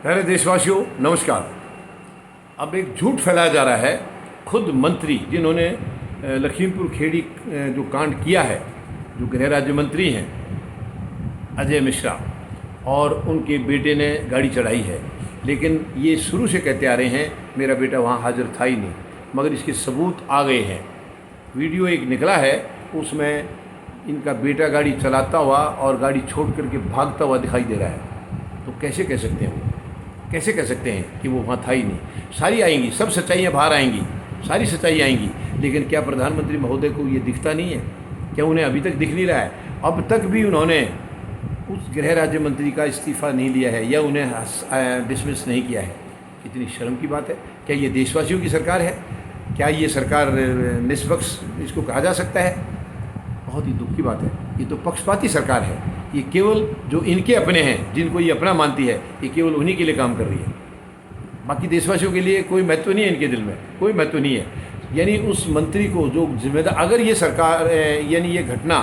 प्यारे देशवासियों नमस्कार। अब एक झूठ फैलाया जा रहा है। खुद मंत्री जिन्होंने लखीमपुर खेड़ी जो कांड किया है, जो गृह राज्य मंत्री हैं अजय मिश्रा, और उनके बेटे ने गाड़ी चढ़ाई है, लेकिन ये शुरू से कहते आ रहे हैं मेरा बेटा वहाँ हाजिर था ही नहीं, मगर इसके सबूत आ गए हैं। वीडियो एक निकला है, उसमें इनका बेटा गाड़ी चलाता हुआ और गाड़ी छोड़ करके भागता हुआ दिखाई दे रहा है। तो कैसे कह सकते हैं कैसे कह सकते हैं कि वो वहाँ था ही नहीं? सारी आएंगी, सब सच्चाइयाँ बाहर आएंगी, सारी सच्चाई आएंगी। लेकिन क्या प्रधानमंत्री महोदय को ये दिखता नहीं है? क्या उन्हें अभी तक दिख नहीं रहा है? अब तक भी उन्होंने उस गृह राज्य मंत्री का इस्तीफ़ा नहीं लिया है या उन्हें डिसमिस नहीं किया है। कितनी शर्म की बात है। क्या ये देशवासियों की सरकार है? क्या ये सरकार निष्पक्ष इसको कहा जा सकता है? बहुत ही दुख की बात है। ये तो पक्षपाती सरकार है। ये केवल जो इनके अपने हैं, जिनको ये अपना मानती है, ये केवल उन्हीं के लिए काम कर रही है। बाकी देशवासियों के लिए कोई महत्व नहीं है, इनके दिल में कोई महत्व नहीं है। यानी उस मंत्री को जो जिम्मेदार, अगर ये सरकार यानी ये घटना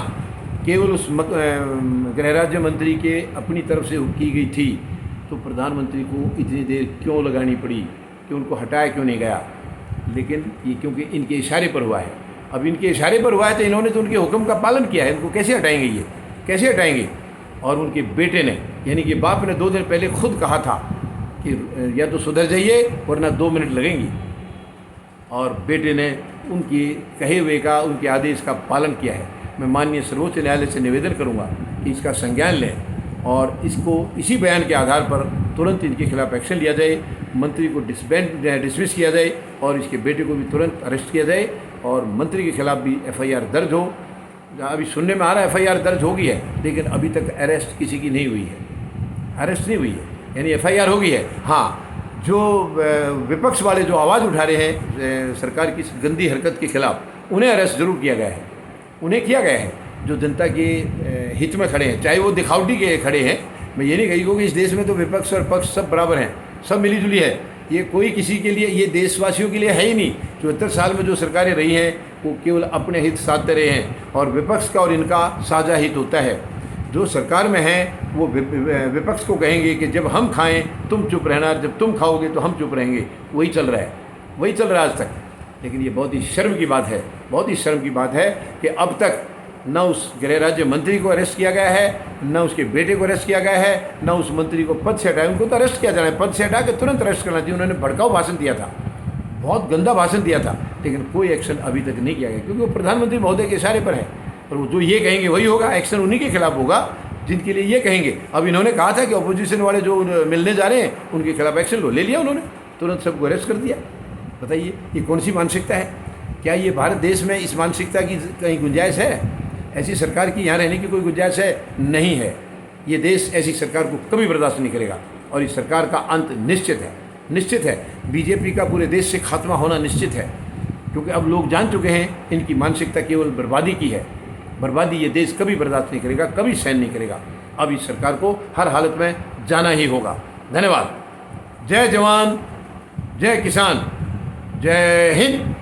केवल उस गृह राज्य मंत्री के अपनी तरफ से की गई थी, तो प्रधानमंत्री को इतनी देर क्यों लगानी पड़ी कि उनको हटाया क्यों नहीं गया? लेकिन ये क्योंकि इनके इशारे पर हुआ है। अब इनके इशारे पर हुआ है तो इन्होंने तो उनके हुक्म का पालन किया है। इनको कैसे हटाएंगे? ये कैसे हटाएंगे? और उनके बेटे ने, यानी कि बाप ने 2 दिन पहले खुद कहा था कि या तो सुधर जाइए वरना 2 मिनट लगेंगी, और बेटे ने उनकी कहे हुए का, उनके आदेश का पालन किया है। मैं माननीय सर्वोच्च न्यायालय से निवेदन करूंगा कि इसका संज्ञान लें और इसको इसी बयान के आधार पर तुरंत इनके खिलाफ एक्शन लिया जाए, मंत्री को डिसमिस किया जाए और इसके बेटे को भी तुरंत अरेस्ट किया जाए, और मंत्री के खिलाफ भी FIR दर्ज हो। अभी सुनने में आ रहा है FIR दर्ज हो गई है, लेकिन अभी तक अरेस्ट किसी की नहीं हुई है, अरेस्ट नहीं हुई है, यानी FIR हो गई है। हाँ, जो विपक्ष वाले जो आवाज़ उठा रहे हैं सरकार की गंदी हरकत के खिलाफ, उन्हें अरेस्ट जरूर किया गया है, उन्हें किया गया है जो जनता के हित में खड़े हैं, चाहे वो दिखावटी के खड़े हैं। मैं ये नहीं कहूँगा कि इस देश में तो विपक्ष और पक्ष सब बराबर हैं, सब मिली जुली है। ये कोई किसी के लिए, ये देशवासियों के लिए है ही नहीं। 74 साल में जो सरकारें रही हैं वो केवल अपने हित साधते रहे हैं, और विपक्ष का और इनका साझा हित होता है। जो सरकार में हैं वो विपक्ष को कहेंगे कि जब हम खाएं तुम चुप रहना, जब तुम खाओगे तो हम चुप रहेंगे। वही चल रहा है, वही चल रहा है आज तक। लेकिन ये बहुत ही शर्म की बात है, बहुत ही शर्म की बात है कि अब तक न उस गृह राज्य मंत्री को अरेस्ट किया गया है, न उसके बेटे को अरेस्ट किया गया है, न उस मंत्री को पद से हटाया। उनको तो अरेस्ट किया जाना है, पद से हटा के तुरंत अरेस्ट करना चाहिए। उन्होंने भड़काऊ भाषण दिया था, बहुत गंदा भाषण दिया था, लेकिन कोई एक्शन अभी तक नहीं किया गया, क्योंकि वो प्रधानमंत्री महोदय के इशारे पर है। और वो जो ये कहेंगे वही होगा, एक्शन उन्हीं के खिलाफ होगा जिनके लिए ये कहेंगे। अब इन्होंने कहा था कि अपोजिशन वाले जो मिलने जा रहे हैं उनके खिलाफ एक्शन लो, ले लिया उन्होंने, तुरंत सबको अरेस्ट कर दिया। बताइए ये कौन सी मानसिकता है? क्या ये भारत देश में इस मानसिकता की कहीं गुंजाइश है? ऐसी सरकार की यहाँ रहने की कोई गुंजाइश है? नहीं है। ये देश ऐसी सरकार को कभी बर्दाश्त नहीं करेगा, और इस सरकार का अंत निश्चित है, निश्चित है। बीजेपी का पूरे देश से खात्मा होना निश्चित है, क्योंकि अब लोग जान चुके हैं इनकी मानसिकता केवल बर्बादी की है। बर्बादी ये देश कभी बर्दाश्त नहीं करेगा, कभी सहन नहीं करेगा। अब इस सरकार को हर हालत में जाना ही होगा। धन्यवाद। जय जवान, जय किसान, जय हिंद।